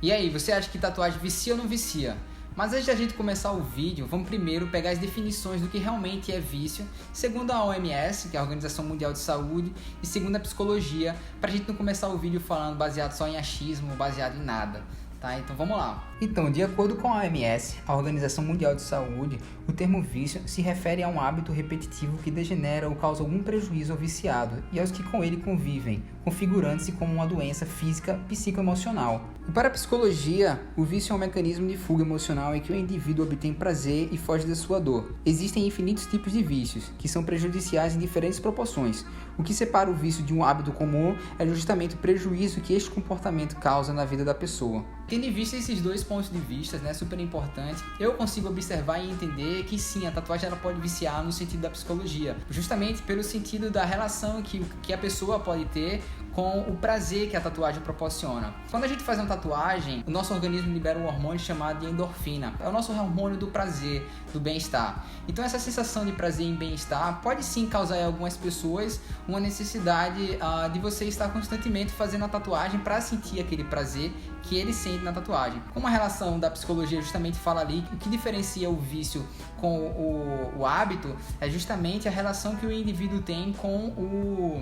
E aí, você acha que tatuagem vicia ou não vicia? Mas antes de a gente começar o vídeo, vamos primeiro pegar as definições do que realmente é vício, segundo a OMS, que é a Organização Mundial de Saúde, e segundo a psicologia, para a gente não começar o vídeo falando baseado só em achismo, baseado em nada. Tá, então vamos lá. Então, de acordo com a OMS, a Organização Mundial de Saúde, o termo vício se refere a um hábito repetitivo que degenera ou causa algum prejuízo ao viciado e aos que com ele convivem, configurando-se como uma doença física psicoemocional. E para a psicologia, o vício é um mecanismo de fuga emocional em que o indivíduo obtém prazer e foge da sua dor. Existem infinitos tipos de vícios, que são prejudiciais em diferentes proporções. O que separa o vício de um hábito comum é justamente o prejuízo que este comportamento causa na vida da pessoa. Tendo em vista esses dois pontos de vista, né, super importante, eu consigo observar e entender que sim, a tatuagem ela pode viciar no sentido da psicologia, justamente pelo sentido da relação que a pessoa pode ter com o prazer que a tatuagem proporciona. Quando a gente faz uma tatuagem, o nosso organismo libera um hormônio chamado de endorfina. É o nosso hormônio do prazer, do bem-estar. Então essa sensação de prazer e bem-estar pode sim causar em algumas pessoas uma necessidade de você estar constantemente fazendo a tatuagem para sentir aquele prazer que ele sente na tatuagem. Como a relação da psicologia justamente fala ali, o que diferencia o vício com o hábito é justamente a relação que o indivíduo tem com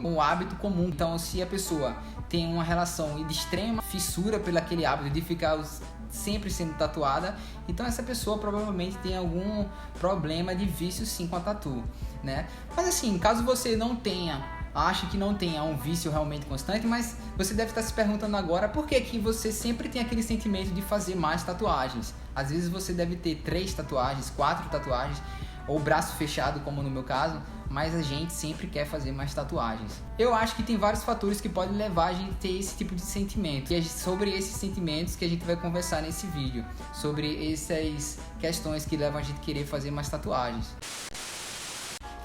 o hábito comum. Então, se a pessoa tem uma relação de extrema fissura pelo aquele hábito de ficar sempre sendo tatuada, então essa pessoa provavelmente tem algum problema de vício sim com a tatu, né? Mas assim, caso você não tenha, acho que não tenha um vício realmente constante, mas você deve estar se perguntando agora por que você sempre tem aquele sentimento de fazer mais tatuagens. Às vezes você deve ter 3 tatuagens, 4 tatuagens, ou braço fechado, como no meu caso, mas a gente sempre quer fazer mais tatuagens. Eu acho que tem vários fatores que podem levar a gente a ter esse tipo de sentimento. E é sobre esses sentimentos que a gente vai conversar nesse vídeo, sobre essas questões que levam a gente a querer fazer mais tatuagens.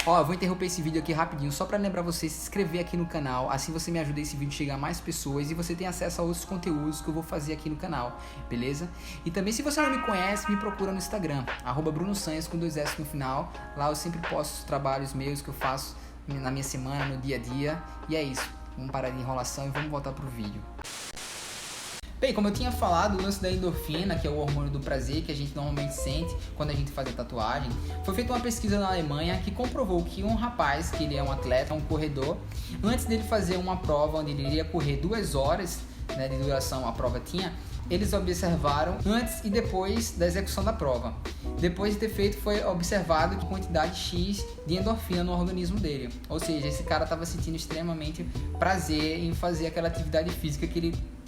Eu vou interromper esse vídeo aqui rapidinho só para lembrar você se inscrever aqui no canal, assim você me ajuda esse vídeo a chegar a mais pessoas e você tem acesso a outros conteúdos que eu vou fazer aqui no canal, beleza? E também se você não me conhece, me procura no Instagram, @BrunoSanhas com 2 S no final. Lá eu sempre posto os trabalhos meus que eu faço na minha semana, no dia a dia. E é isso, vamos parar de enrolação e vamos voltar pro vídeo. Bem, como eu tinha falado, o lance da endorfina, que é o hormônio do prazer que a gente normalmente sente quando a gente faz a tatuagem, foi feita uma pesquisa na Alemanha que comprovou que um rapaz, que ele é um atleta, um corredor, antes dele fazer uma prova onde ele iria correr 2 horas, né, de duração a prova tinha, eles observaram antes e depois da execução da prova. Depois de ter feito, foi observado que quantidade X de endorfina no organismo dele. Ou seja, esse cara estava sentindo extremamente prazer em fazer aquela atividade física que ele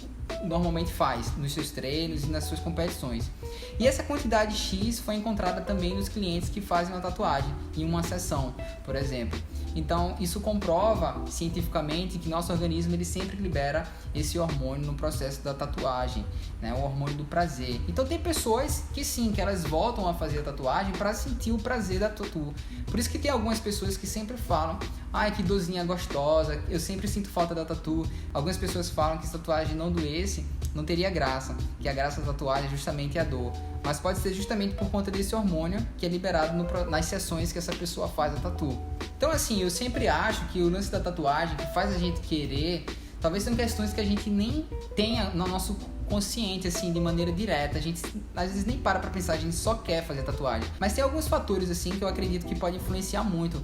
normalmente faz nos seus treinos e nas suas competições. E essa quantidade X foi encontrada também nos clientes que fazem uma tatuagem em uma sessão, por exemplo. Então isso comprova cientificamente que nosso organismo ele sempre libera esse hormônio no processo da tatuagem, né? O hormônio do prazer. Então tem pessoas que sim, que elas voltam a fazer a tatuagem para sentir o prazer da tatu. Por isso que tem algumas pessoas que sempre falam: ai, que dorzinha gostosa, eu sempre sinto falta da tatu. Algumas pessoas falam que se a tatuagem não doesse, não teria graça, que a graça da tatuagem é justamente a dor. Mas pode ser justamente por conta desse hormônio que é liberado nas sessões que essa pessoa faz a tatu. Então assim, eu sempre acho que o lance da tatuagem que faz a gente querer, talvez são questões que a gente nem tenha no nosso consciente, assim, de maneira direta. A gente às vezes nem para pensar, a gente só quer fazer tatuagem. Mas tem alguns fatores, assim, que eu acredito que pode influenciar muito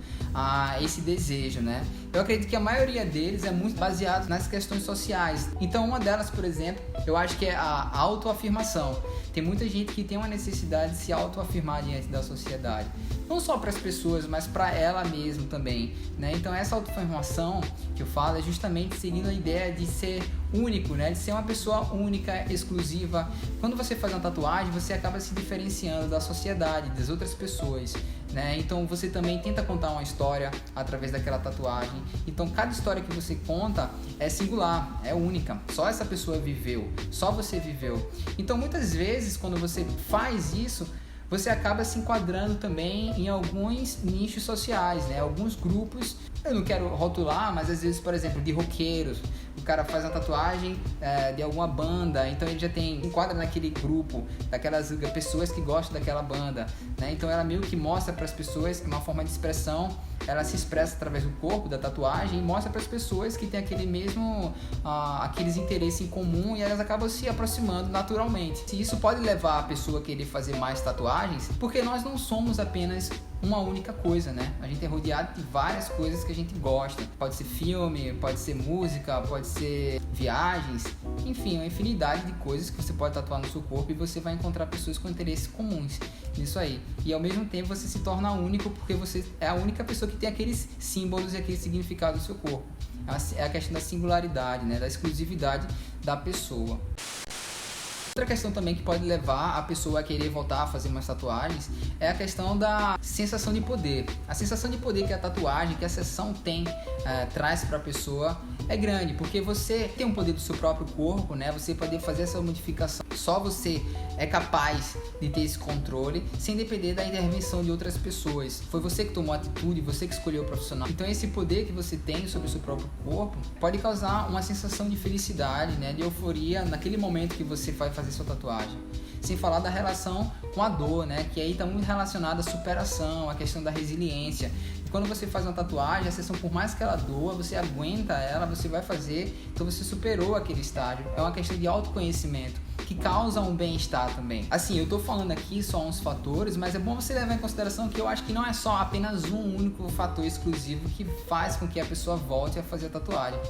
esse desejo, né? Eu acredito que a maioria deles é muito baseado nas questões sociais. Então, uma delas, por exemplo, eu acho que é a autoafirmação. Tem muita gente que tem uma necessidade de se autoafirmar diante da sociedade. Não só para as pessoas, mas para ela mesma também, né? Então, essa autoafirmação que eu falo é justamente seguindo a ideia de ser único, né? De ser uma pessoa única, exclusiva. Quando você faz uma tatuagem, você acaba se diferenciando da sociedade, das outras pessoas, né? Então você também tenta contar uma história através daquela tatuagem. Então cada história que você conta é singular, é única. Só essa pessoa viveu, só você viveu. Então muitas vezes quando você faz isso, você acaba se enquadrando também em alguns nichos sociais, né? Alguns grupos, eu não quero rotular, mas às vezes, por exemplo, de roqueiros, o cara faz uma tatuagem de alguma banda, então ele já enquadra naquele grupo, daquelas pessoas que gostam daquela banda, né? Então ela meio que mostra para as pessoas uma forma de expressão ela se expressa através do corpo, da tatuagem, e mostra para as pessoas que tem aqueles interesses em comum, e elas acabam se aproximando naturalmente. E isso pode levar a pessoa a querer fazer mais tatuagens, porque nós não somos apenas uma única coisa, né? A gente é rodeado de várias coisas que a gente gosta. Pode ser filme, pode ser música, pode ser viagens, enfim, uma infinidade de coisas que você pode tatuar no seu corpo, e você vai encontrar pessoas com interesses comuns nisso aí. E ao mesmo tempo você se torna único, porque você é a única pessoa que tem aqueles símbolos e aquele significado do seu corpo. É a questão da singularidade, né? Da exclusividade da pessoa. Outra questão também que pode levar a pessoa a querer voltar a fazer mais tatuagens é a questão da sensação de poder. A sensação de poder que a tatuagem, que a sessão traz para a pessoa é grande, porque você tem um poder do seu próprio corpo, né? Você poder fazer essa modificação. Só você é capaz de ter esse controle sem depender da intervenção de outras pessoas. Foi você que tomou a atitude, você que escolheu o profissional. Então esse poder que você tem sobre o seu próprio corpo pode causar uma sensação de felicidade, né? De euforia naquele momento que você vai fazer sua tatuagem. Sem falar da relação com a dor, né? Que aí está muito relacionada à superação, à questão da resiliência. E quando você faz uma tatuagem, a sessão, por mais que ela doa, você aguenta ela, você vai fazer, então você superou aquele estágio. É uma questão de autoconhecimento que causa um bem-estar também. Assim, eu tô falando aqui só uns fatores, mas é bom você levar em consideração que eu acho que não é só apenas um único fator exclusivo que faz com que a pessoa volte a fazer a tatuagem.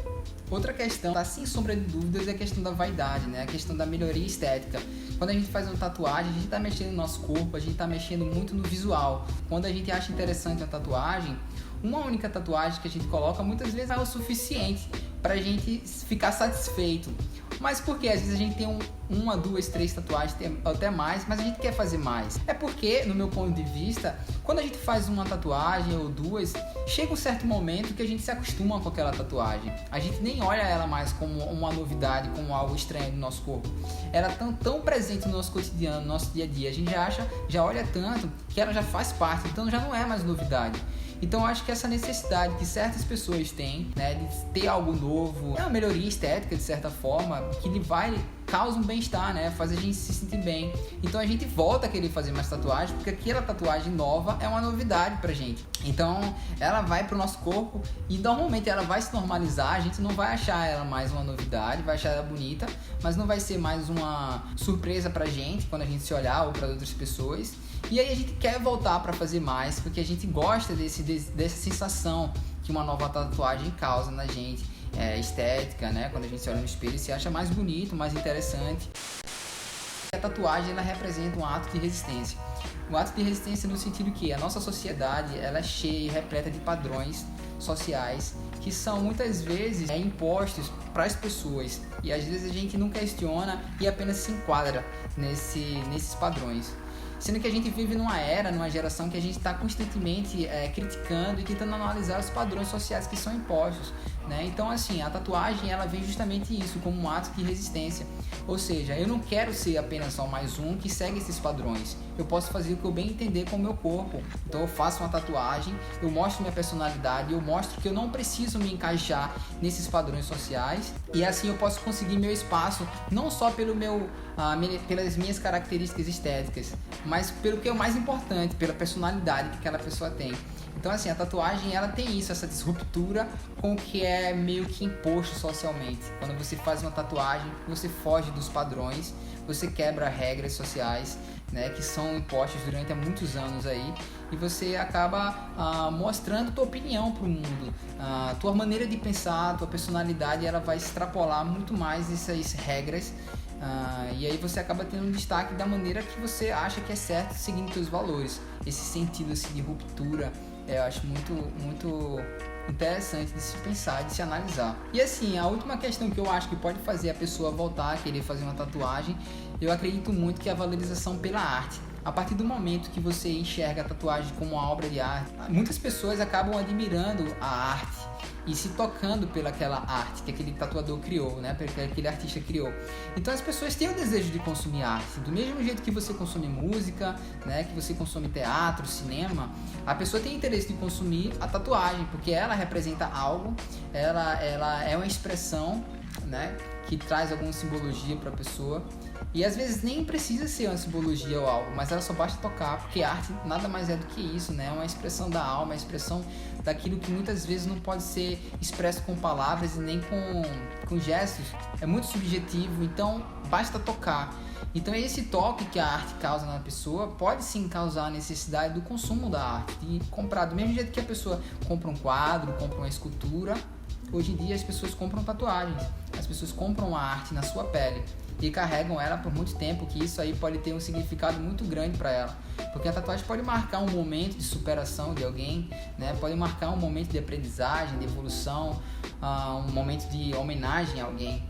Outra questão, tá sem sombra de dúvidas, é a questão da vaidade, né? A questão da melhoria estética. Quando a gente faz uma tatuagem, a gente tá mexendo no nosso corpo, a gente tá mexendo muito no visual. Quando a gente acha interessante a tatuagem, uma única tatuagem que a gente coloca muitas vezes é o suficiente pra gente ficar satisfeito. Mas por que? Às vezes a gente tem uma, duas, três tatuagens, até mais, mas a gente quer fazer mais. É porque, no meu ponto de vista, quando a gente faz uma tatuagem ou duas, chega um certo momento que a gente se acostuma com aquela tatuagem. A gente nem olha ela mais como uma novidade, como algo estranho no nosso corpo. Ela é tão presente no nosso cotidiano, no nosso dia a dia. A gente já olha tanto que ela já faz parte, então já não é mais novidade. Então eu acho que essa necessidade que certas pessoas têm, né, de ter algo novo, é uma melhoria estética de certa forma, que causa um bem-estar, né, faz a gente se sentir bem. Então a gente volta a querer fazer mais tatuagem, porque aquela tatuagem nova é uma novidade pra gente. Então ela vai pro nosso corpo e normalmente ela vai se normalizar, a gente não vai achar ela mais uma novidade, vai achar ela bonita, mas não vai ser mais uma surpresa pra gente quando a gente se olhar ou para outras pessoas. E aí a gente quer voltar para fazer mais, porque a gente gosta dessa sensação que uma nova tatuagem causa na gente, estética, né? Quando a gente se olha no espelho e se acha mais bonito, mais interessante. A tatuagem, ela representa um ato de resistência. Um ato de resistência no sentido que a nossa sociedade, ela é cheia e repleta de padrões sociais que são muitas vezes impostos para as pessoas, e às vezes a gente não questiona e apenas se enquadra nesses padrões. Sendo que a gente vive numa geração que a gente está constantemente criticando e tentando analisar os padrões sociais que são impostos, né? Então, assim, a tatuagem, ela vem justamente isso, como um ato de resistência. Ou seja, eu não quero ser apenas só mais um que segue esses padrões. Eu posso fazer o que eu bem entender com o meu corpo. Então eu faço uma tatuagem, eu mostro minha personalidade, eu mostro que eu não preciso me encaixar nesses padrões sociais, e assim eu posso conseguir meu espaço, não só pelas minhas características estéticas, mas pelo que é o mais importante, pela personalidade que aquela pessoa tem. Então, assim, a tatuagem, ela tem isso, essa disruptura com o que é meio que imposto socialmente. Quando você faz uma tatuagem, você foge dos padrões, você quebra regras sociais, né, que são impostas durante há muitos anos aí, e você acaba mostrando tua opinião para o mundo, tua maneira de pensar, tua personalidade, ela vai extrapolar muito mais essas regras. E aí você acaba tendo um destaque da maneira que você acha que é certo, seguindo seus valores. Esse sentido assim, de ruptura, eu acho muito interessante de se pensar, de se analisar. E assim, a última questão que eu acho que pode fazer a pessoa voltar a querer fazer uma tatuagem, eu acredito muito que é a valorização pela arte. A partir do momento que você enxerga a tatuagem como uma obra de arte, muitas pessoas acabam admirando a arte e se tocando pelaquela arte que aquele tatuador criou, né? Que aquele artista criou. Então as pessoas têm o desejo de consumir arte. Do mesmo jeito que você consome música, né? Que você consome teatro, cinema, a pessoa tem interesse de consumir a tatuagem, porque ela representa algo, ela é uma expressão, né? Que traz alguma simbologia para a pessoa. E às vezes nem precisa ser uma simbologia ou algo, mas ela só basta tocar, porque arte nada mais é do que isso, né? É uma expressão da alma, é uma expressão daquilo que muitas vezes não pode ser expresso com palavras e nem com gestos. É muito subjetivo, então basta tocar. Então esse toque que a arte causa na pessoa pode sim causar a necessidade do consumo da arte, de comprar. Do mesmo jeito que a pessoa compra um quadro, compra uma escultura, hoje em dia as pessoas compram tatuagens, as pessoas compram a arte na sua pele e carregam ela por muito tempo, que isso aí pode ter um significado muito grande para ela, porque a tatuagem pode marcar um momento de superação de alguém, né? Pode marcar um momento de aprendizagem, de evolução, um momento de homenagem a alguém.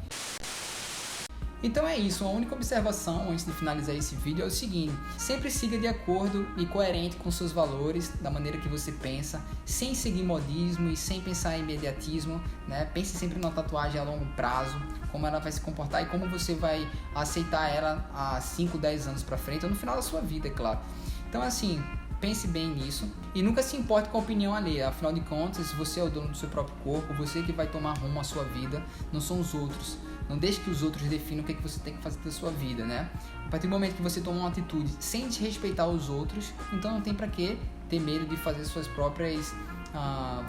Então é isso, a única observação antes de finalizar esse vídeo é o seguinte: sempre siga de acordo e coerente com seus valores, da maneira que você pensa, sem seguir modismo e sem pensar em imediatismo, né? Pense sempre na tatuagem a longo prazo, como ela vai se comportar e como você vai aceitar ela há 5, 10 anos pra frente, ou no final da sua vida, é claro. Então assim, pense bem nisso e nunca se importe com a opinião alheia. Afinal de contas, você é o dono do seu próprio corpo, você que vai tomar rumo à sua vida, não são os outros. Não deixe que os outros definam o que você tem que fazer da sua vida, né? A partir do momento que você toma uma atitude sem desrespeitar os outros, então não tem pra que ter medo de fazer suas próprias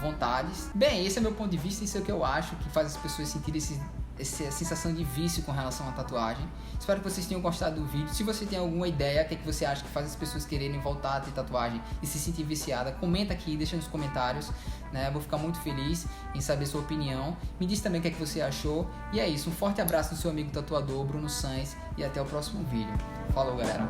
vontades. Bem, esse é meu ponto de vista, isso é o que eu acho que faz as pessoas sentirem essa sensação de vício com relação à tatuagem. Espero que vocês tenham gostado do vídeo. Se você tem alguma ideia, o que você acha que faz as pessoas quererem voltar a ter tatuagem e se sentir viciada, comenta aqui, deixa nos comentários, né? Eu vou ficar muito feliz em saber sua opinião. Me diz também o que você achou. E é isso, um forte abraço do seu amigo tatuador, Bruno Sainz, e até o próximo vídeo. Falou, galera!